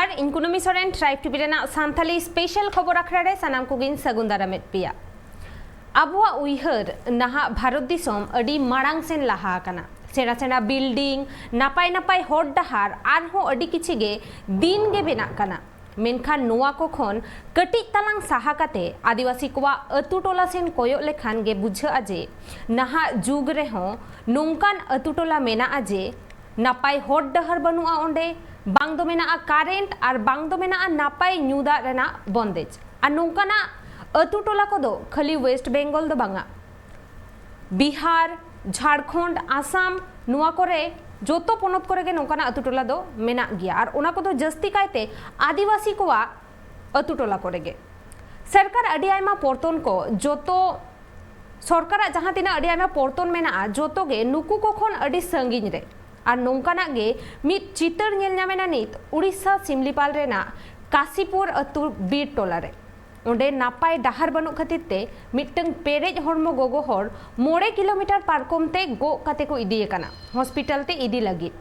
जोहार इन Kunumi Soren tribe TV रेना सांथाली स्पेशल खबर आखड़ा रे सानाम कोगिन सगुन दारामेद पिया आबुआ उइहर नाहा भारत दिसोम अडी मारांग सेन लाहा काना सेना सेना बिल्डिंग नापाय नापाय हर डाहार आरहों अडी किछिगे दिन गे बेना काना मेनखान नोआ को खन कटिज तालांग साहा काते आदिवासी कोवा अतु टोला सेन कोयग लेखान गे बुझाआ जे नाहा जुग रेहों नोंकान अतु टोला मेनाआ जे नापाय हर डाहार बनुआ ओंडे बांग दो मेना कारेंट और बांग दो मेना नापाय न्यूदा रेना बंदेज और नोंकाना अतु टोला को दो खाली वेस्ट बेंगल दो बांगा बिहार झारखंड आसाम नुआ कोरे जोतो पोनत कोरे गे नोंकाना अतु टोला दो मेना गया और ओना को दो जस्ती कायते आदिवासी कोवा अतु टोला कोरे गे सरकार अडी आयमा पोर्तन को जोतो सरकार जहां तिना अडी आयमा पोर्तन मेना जोतो गे नुकु को खन अडी संगिन रे और नोंकाना गे मित चितर नेल नामेना नित उड़ीसा सिमलीपाल रेना काशीपुर अतु बीर टोला रे ओंडे नापाय डाहार बनु खातिर ते मिटंग पेरेज हरमो गोगो हर 9 किलोमीटर पारकम ते गो काते को इदी काना हॉस्पिटल ते इदी लगी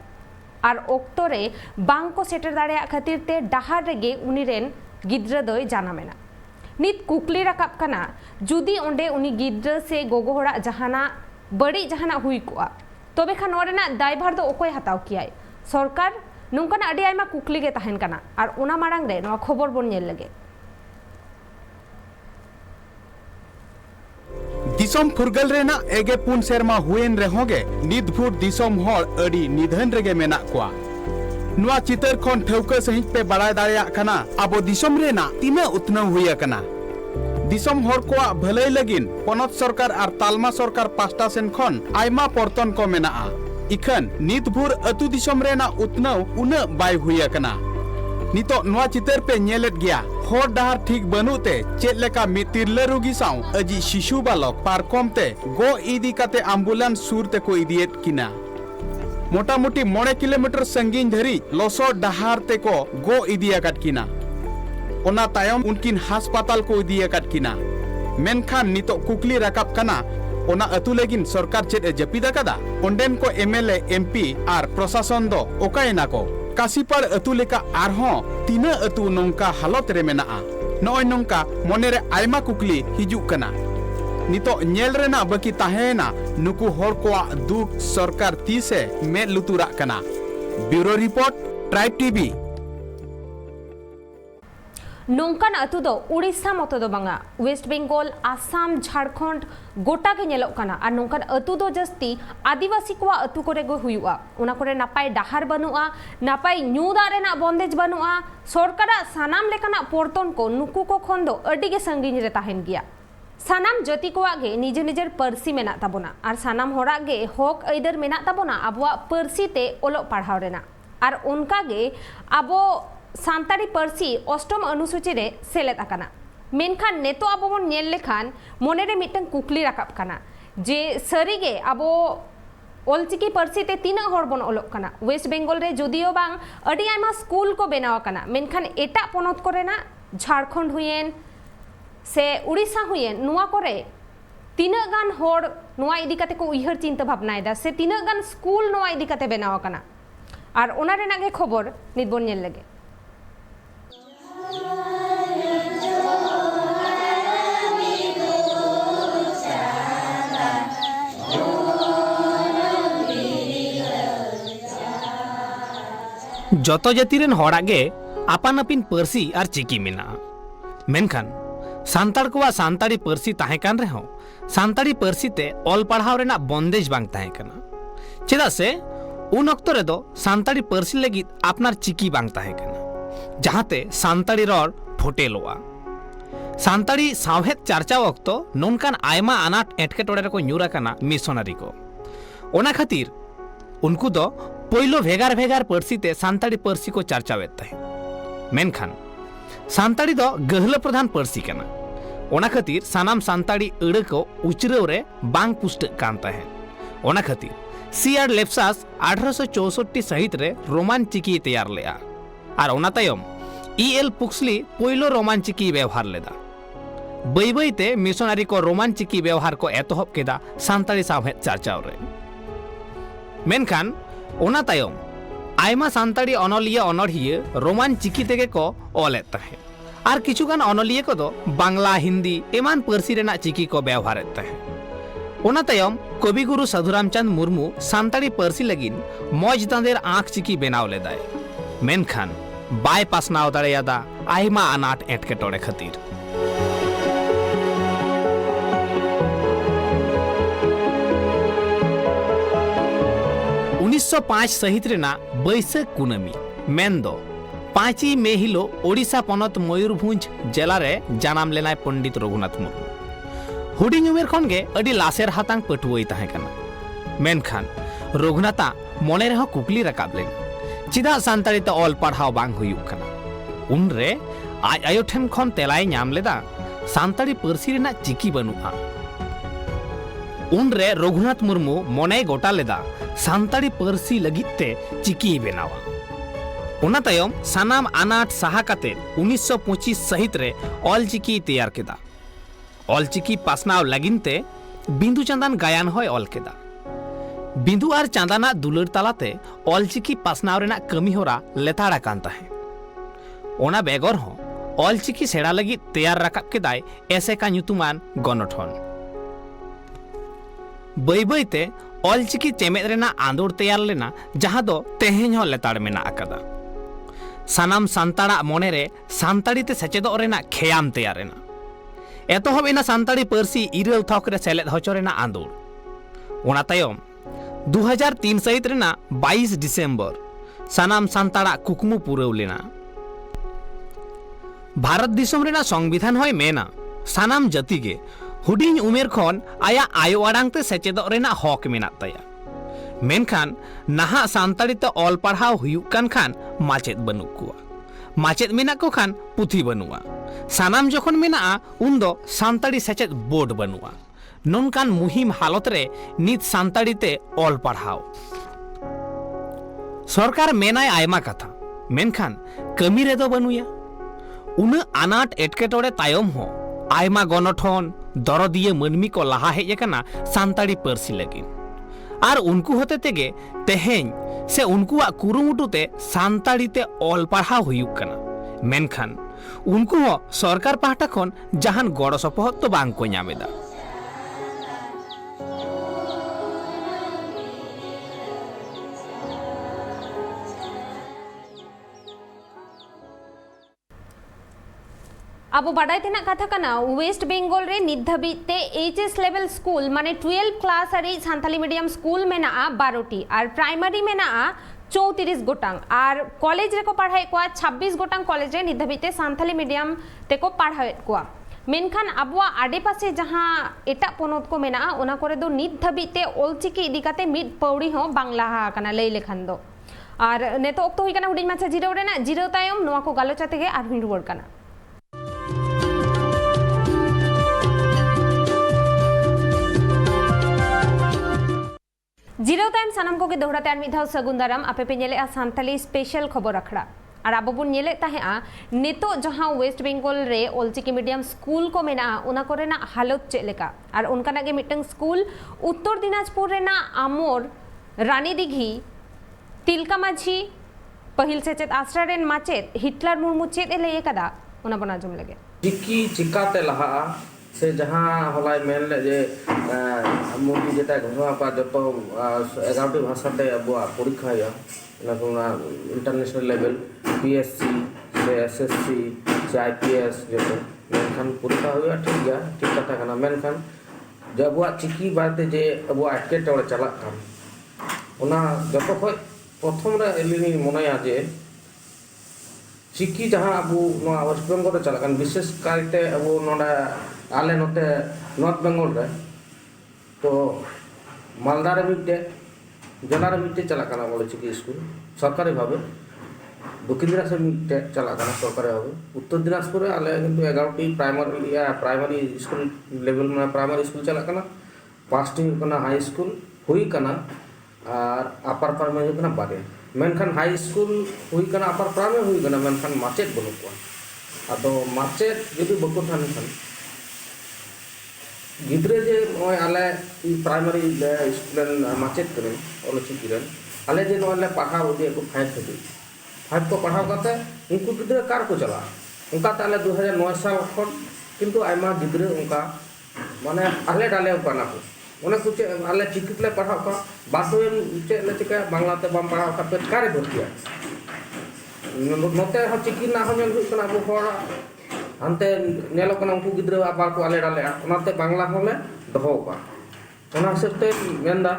और ओक्तो रे बांग को सेटर दाड़ेया खातिर ते डाहार रेगे उनी रेन गिद्रा दोय जानामेना नित कुकली राकाब काना जुदी ओंडे उनी गिद्रा से गोगो हरा जहाना बड़ी जहाना हुई कोआ तबे खान नोरेना दायभार दो ओकोय हताव कियाय सरकार नोंकाना अडी आयमा कुकली गे ताहेन काना और ओना मारांग रे नोआ खबर बोन नेल लगे दिसोम फुरगल रेना एगे पुन सेरमा हुएन रेहोगे निदभुर दिसोम हर अडी निधन रेगे मेना कोआ नुआ चितर खन ठौका सहित पे बड़ाय दाड़ेया काना आबो दिसोम रेना तिना उतनाव हुया काना दिसोम हर कोआ भलाई लगिन पनत सरकार और तालमा सरकार पास्टा सेन खन आयमा पर्तन को मेना इखन निदभुर अतु दिसोम रेना उतनाव उना बाय हुया काना नितो नुआ चितर पे नेलेत गया हर डाहार ठीक बनुते चेत लेका मितिरला रुगी साव अजी शिशु बालक पारकम ते गो इदी काते एम्बुलेंस सुर ते को इदियत किना मोटामोटी 9 किलोमीटर संगीन धरी लोसो डाहार ते को गो इदियाकात किना ओना तायम उनकिन हास्पाताल को इदियाकात किना मेनखान नितो कुकली राकाब काना ओना अतु लेगिन सरकार चेत ए जपिदा कादा ओंडेन को एमएलए एमपी आर प्रशासन दो ओकायना को काशीपाड़ अतु लेका आरहों तीना अतु नोंका हालत रे मेना नॉय नोंका मोनेरे आयमा कुकली हिजुक कना नितो नेल रेना बाकी ताहेना नुकु हर कोआ दुख सरकार तीसे में लुतुरा कना ब्यूरो रिपोर्ट ट्राइब टीवी नोंकान अतु दो उड़ीसा मतो दो बांगा वेस्ट बेंगल आसाम झारखंड गोटा के नेलोक काना और नोंकान अतु दो जस्ती आदिवासी कोआ अतु कोरे गो हुयुआ उना कोरे नापाय डाहार बनुआ नापाय न्यू दा रेना बंदेज बनुआ सरकारा सानाम लेकाना पोर्तन को नुकु को खन दो अडी गे संगिन रे ताहेन गिया सानाम जति कोआ गे निजे निजेर परसी मेना ताबोना और सानाम होरा गे हक आइदर मेना ताबोना आबुआ परसी ते ओलो पढ़ाव रेना और उनका गे आबो सांताड़ी परसी अष्टम अनुसूची रे सेलेद आकाना मेनखान नेतो आबो बन नेल लेखान मोने रे मिटन कुकली राकाब काना जे सरीगे आबो ओलचिकी परसी ते तीना हर बन ओलोक काना वेस्ट बेंगल रे जदियो बांग अडी आयमा स्कूल को बनाव काना मेनखान एटा पोनत कोरेना झारखंड हुयेन से उड़ीसा हुयेन नुआ कोरे तीना गान हर नुआ इदी काते को उइहर चिंता भावनायदा से तीना गान स्कूल नुआ इदी काते बनाव काना और ओना रेना गे खबर नित बन नेल लगे जतो जातिरेन हड़ागे आपान आपिन परसी और चिकी मेना मेनखान सांताड़ कोवा सांताड़ी परसी ताहे कान रेहो सांताड़ी परसी ते ऑल पढ़ाव रेना बंदेज बांग ताहे काना चेदा से उन अक्तो रे दो सांताड़ी परसी लगी आपनार चिकी बांग ताहे काना जहाते सांताड़ी रॉड फोटेलोआ सांताड़ी सावहेद चर्चाव अक्तो नोनकान आयमा अनाट एटकेटोड़े को न्यूरा काना मिशनरी को ओना खातिर उनको दो पहिलो भेगार भेगार परसी ते सांताड़ी परसी को चर्चावेत ताहे मेनखान सांताड़ी दो गहला प्रधान परसी काना ओना खातिर सानाम सांताड़ी अड़ को उचरव रे बांग पुष्ट कान ताहे ओना खातिर सीआर लेप्सास 1864 सहित रे रोमान चिकी तैयार लेआ और ओना तायम ईएल पुक्सली पहिलो रोमान चिकी व्यवहार लेदा बई बईते मिशनरी को रोमान चिकी व्यवहार को एतहब केदा सांताड़ी सावहेद चर्चाव रे मेनखान ओना तायम आयमा सान्ताड़ी अनलिया अनड़िया रोमान चिकी तेगे को ऑलेत तहे और किछुगान अनलिया को दो बांग्ला हिंदी एमान पार्सी रेना चिकी को व्यवहारेत तहे। ओना तायम कविगुरु साधुरामचंद मुर्मू सान्ताड़ी पार्सी लगिन मौज दांदेर आँख चिकी बेनाव लेदाय मेनखान बाय पासनाव दाड़ेयादा आयमा अनाट एटकेटोड़े खातिर। 1905 सहित रेना बैसाख कुनामी मेनदो 5 मे हिलो ओडिशा पनत मयूरभंज जिला रे जानाम लेनाय पंडित रघुनाथ मुर्मू हुडिंग उमेर खन गे अडी लासेर हातांग पटुवई ताहे कना। मेनखान रघुनाथा मने रह कुकली रकाब लेन चिदा सान्ताड़ी ते ऑल पढ़ाव बांग हुयुक कना। उनरे आज आयो ठेन खन तेलाय नाम लेदा सान्ताड़ी पार्सी रेना चिकी बनुआ। उनरे रघुनाथ मुर्मू मने गोटा लेदा सान्ताड़ी पार्सी लगिते चिकी बेनावा। उना तायम सानाम अनाट साहा काते 1925 सहित रे ऑल चिकी तैयार केदा। ऑल चिकी पासनाव लगिनते बिंदु चांदान गायन होय ऑल केदा। बिंदु आर चांदाना दुलर तालाते ऑल चिकी पासनाव रेना कमी होरा लेताड़ा कान ताहे। ओना बेगर हो ऑल चिकी सेड़ा लगी तैयार रकाब केदाय ऐसे का ᱧᱩᱛᱩᱢᱟᱱ गणठन। बई बईते ऑल चिकी चेमेद रेना आंदोड़ तैयार लेना जहां दो तेहेñ हो लेताड़ मेना आकादा। सानाम सान्ताड़ा मोनेरे सान्ताड़ी ते सेचेदोग रेना खेयाम तैयार रेना एतोहब एना सान्ताड़ी पार्सी इरल थक रे सेलेद होचो रेना आंदोड़। ओना तायम 2003 सहित रेना 22 डिसेम्बर सानाम सान्ताड़ा कुकमु पुराव लेना। भारत दिसोम रेना संविधान होय मेना सानाम जाति गे हुडिंग उमेर खन आया आयो आड़ांग ते सेचेदोग रेना हक मेनात ताया। मेनखान नाहा सान्ताड़ी ते ऑल पढ़ाव हुयुक कान खान माचेद बनुक कुआ माचेद मेना को खान पुथी बनुआ सानाम जखन मेना उन दो सान्ताड़ी सेचेद बोर्ड बनुआ। नोनकान मुहिम हालत रे नित सान्ताड़ी ते ऑल पढ़ाव सरकार मेनाय आयमा कथा मेनखान कमी रे दो बनुया। उन अनाट एटकेटोड़े तायम हो आयमा गणठन दरदिया मनमी को लहा हेज अकाना सान्ताड़ी पार्सी लगिन और उनको होते तेगे तेहेñ से उनकुआ कुरुमुटुते सान्ताड़ी ते ऑल पढ़ाव हुयुक कना। मेनखान उनको हो सरकार पाहटा खन जहान गड़ सपोहद तो बांग को ᱧᱟᱢᱮᱫᱟ। अब बाडाय तेना कथा कना वेस्ट बेंगल रे नित धाबी ते एचएस लेवल स्कूल माने 12 क्लास आरी सान्ताली मीडियम स्कूल मेना 12टी और प्राइमरी मेना 34 गोटांग और कॉलेज रे को पढ़ाए को 26 गोटांग कॉलेज रे नित धाबी ते सान्ताली मीडियम ते को पढ़ाए को। मेनखान अबवा आडे पासे जहां एटा पोनोत को मेना ओना करे दो नित धाबी ते ओलचिकी इदी काते मिड पौड़ी हो बांग्ला कना लई लेखान दो और नेतो ओक्तो हुई कना हुडिन माछा जिराव रेना जिराव तायम नोआ को गालोचा तेगे आरहुन रुवाड़ कना। जिराव तायम सानाम को के दोहराते आर मिद धाव सगुन दाराम आपे पे नेले सान्ताली स्पेशल खबर अखड़ा और अब बन नेले ताहेआ नेतो जहां वेस्ट बेंगल रे ओलचिकी मीडियम स्कूल को मेना उना कोरेना हालत चेक लेका और उनका नागे मिटंग स्कूल उत्तर दिनाजपुर रेना आमोर रानी दिघी तिलका माझी पहिल सेचेद आश्रा रेन माचेद हिटलर मुर्मू चेद ए लई कदा उना बना जुम लगे चिकी चिकाते लहा से जहाँ हलाय मेन ले जे मुर्गी जेटा घोषणा पा जो 11टी भाषाते अब परीक्षा या इंटरनेशनल लेवल पीएससी से एसएससी से आईपीएस जो मेनखान परीक्षा हुआ ठीक गया ठीक कथा कना मेनखान जो अब चिकी बाते जे अब एटकेटोड़े चलाक कान ओना जतो खय प्रथम रे एलिनी मनेया जे चिकी जहाँ अब वेस्ट बेंगल चलाक विशेष कायते अब नोडा आले नोते नॉर्थ बेंगल रे तो मालदा रे मिटे जिला रे मिटे चलाकाना बोले चिकी स्कूल सरकारी भावे दक्षिण दिनाजपुर मिटे चलाकाना सरकारी भावे उत्तर दिनाजपुर आले किंतु 11टी प्राइमरी स्कूल लेवल में प्राइमरी स्कूल चलाकाना 5टी कना हाई स्कूल हुई कना और अपर प्राइमरी हुई कना बारे मेनखान हाई स्कूल हुई कना अपर प्राइमरी हुई कना मेनखान माचेद बनु को आदो माचेद जदि बको थान खान गिद्रे जे आले प्राइमरी स्कूल माचेद करें ओलचिकी आले जे नोले पढ़ाव इदी को 5 धबी 5 को पढ़ाव करते उनको गिद्रा कार को चला उनका ताले 2009 साल खन किंतु आयमा गिद्रा उनका माने आले डाले उनका को उन्हें कुछ आले चिकित्ले पढ़ाव का बातो चे ले चिका बांग्लाते बम पढ़ाव का पे कार भर्तिया नोते ह चिकी ना हो नेल हुकना अबो हर अंते नेलो कना उनको गिद्रा आबार को आले डाले ओनाते बांग्ला होले दहो का ओना हिसाबते मेंदा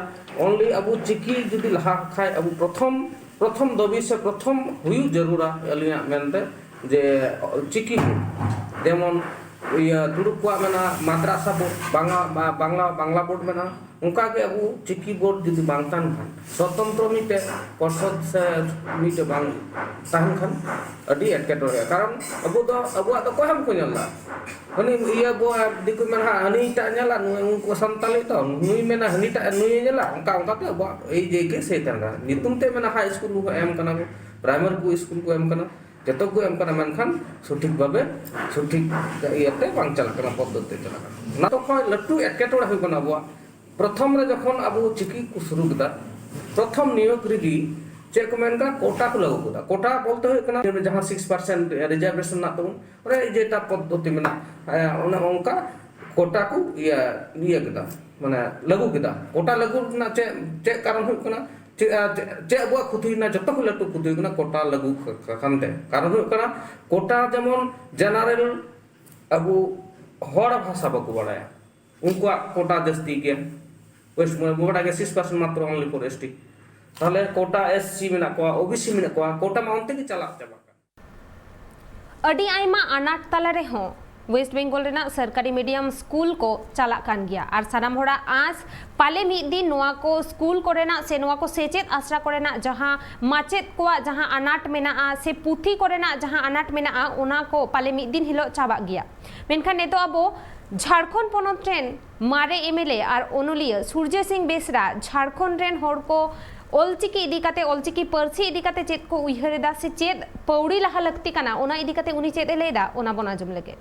ओनली अबो चिकी जुदी लहा खाय अबो प्रथम दबी से प्रथम हुई जरूरा अलिया मेनते जे चिकी जेमन दुड़ुब को मेना माद्रासा बोर्ड बांग्ला बोर्ड मेना उनका के अबो चिकी बोर्ड जुदी बांगतान खान स्वतंत्र मिटे पर्षद से मिटे बांग ताहन खान अडी एटकेटोरे कारण अबो तो कोहम को नेला हनी इया बो दिकु मेना हनी टा नेला उनको संताली तो नुई मेना हनी टा नुई नेला उनका ते अबो ए जे के सेतन नितुम ते मेना हाई स्कूल को एम कना को प्राइमरी को स्कूल को एम कना जतो को एम कना मेनखान सठिक भाबे सठिक इयाते बांग चला कना पद्धति चला कना ना तो खय लट्टू एटकेटोरे हुई कना अबो प्रथम रे जखन अबो चिकी को शुरू कदा प्रथम नियोग रिगी चे को मेनका कोटा को लागू कदा कोटा बोलते हुई कना जहां 6% रिजर्वेशन ना तो अरे जेटा पद्धति मेना ओना उनका कोटा को इया कदा माने लागू कदा कोटा लागू ना चे कारण हुई कना चे अबो खुदी ना जतो को लट्टू खुदी कना कोटा लागू खानते कारण हुई कना कोटा जेमन जनरल अबो हर भाषा बको बडाया उनको कोटा जस्ती के वेस्ट मोड़ा के 6% मात्र ओनली फॉर एसटी ताले कोटा एससी में ना को ओबीसी में को कोटा माउंटे की चला चाबा अडी आयमा अनाट तला रे हो वेस्ट बेंगल रेना सरकारी मीडियम स्कूल को चला कान गया और सानाम होड़ा आज पाले मिद दिन नोआ को स्कूल कोरेना से नोआ को सेचेत आश्रा कोरेना जहां माचेत को जहां अनाट मेना से पुथी कोरेना जहां अनाट मेना ओना को पाले मिद दिन हिलो चाबा गया मेनखान नेतो अबो झारखंड पनत रेन मारे एमएलए और ओनलिया सूर्य सिंह बेसरा झारखंड रेन होड़ को ओलचिकी इदिकाते ओलचिकी पर्सी इदिकाते चेत को उयहरेदा से चेत पौड़ी लहा लगती काना ओना इदिकाते उनी चेत लेदा ओना बना जम लगे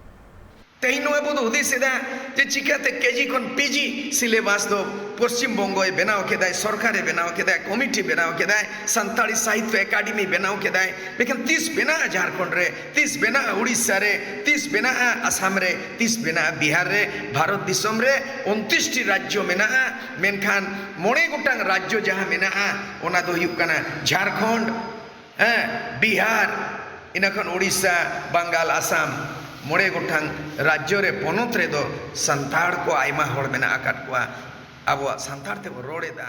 तेहिनो एबो दो हुदिसेदा जे चिकाते केजी खन पीजी सिलेबास दो पश्चिम बंगोय बनाव केदाय सरकारे बनाव केदाय कमिटी बनाव केदाय संताली साहित्य एकेडमी बनाव केदाय लेकिन 30 बेना झारखंड रे 30 बेना उड़ीसा रे 30 बेना आसाम रे 30 बेना बिहार रे भारत दिसम रे 29 टी राज्य मेना मेनखान मोणे गोटांग राज्य जहां मेना ओना दो हुयुग काना झारखंड बिहार इनाखन उड़ीसा बंगाल आसाम मोड़े गोठांग राज्य रे पनत रे दो संताड़ को आयमा होड़ मेना आकाट को अब संताड़ ते रोड़ेदा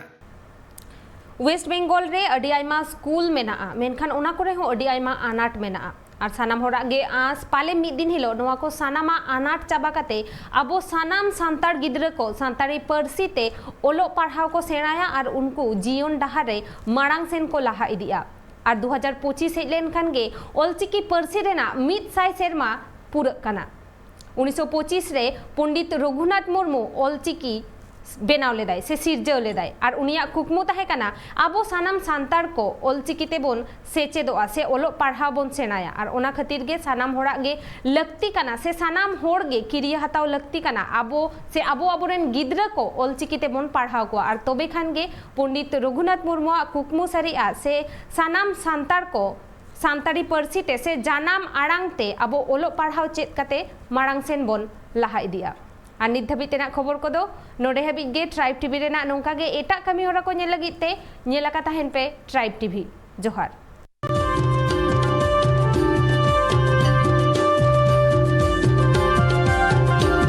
वेस्ट बेंगल रे अडी आयमा स्कूल मेना मेनखान ओना करे हो अडी आयमा अनाट मेना और सानाम होड़ा गे आज पाले मिद दिन हिलो नोआ को सानामा अनाट चाबा काते अबो सानाम सांताड़ गिद्रा को सांताड़ी पर्सी ते ओलो पढ़ाव को सेणाया और उनको जीवन डहार रे माड़ांग सेन को लहा इदिया और 2025 हेज लेनखान गे ओलचिकी पर्सी रेना 100 सेरमा पूरा कना 1925 रे पंडित रघुनाथ मुर्मू ओलचिकी बेनाव लेदाय से सिरजाव लेदाय और उनिया कुकमु ताहे कना आबो सानाम सांताड़ को ओलचिकी तेबोन सेचेदोआ से ओलो पढ़ाव बोन सेनाया और ओना खातिर गे सानाम होड़ा गे लगती कना से सानाम होड़ गे किरिया हताव लगती कना आबो आबोरेन गिद्रा को ओलचिकी तेबोन पढ़ाव को और तबे खान गे पंडित रघुनाथ मुर्मू कुकमु सारिया से सानाम सांताड़ को सांताड़ी पर्सी ते से जानाम आड़ांग ते अबो ओलो पढ़ाव चेत कते माड़ांग सेन बोन लहा इदिया और नित धाबी तेना खबर को दो नोडे हाबी गे ट्राइब टीवी रेना नोंका गे एटा कमी होरा को नेल लगित ते नेला का ताहेन पे ट्राइब टीवी जोहार।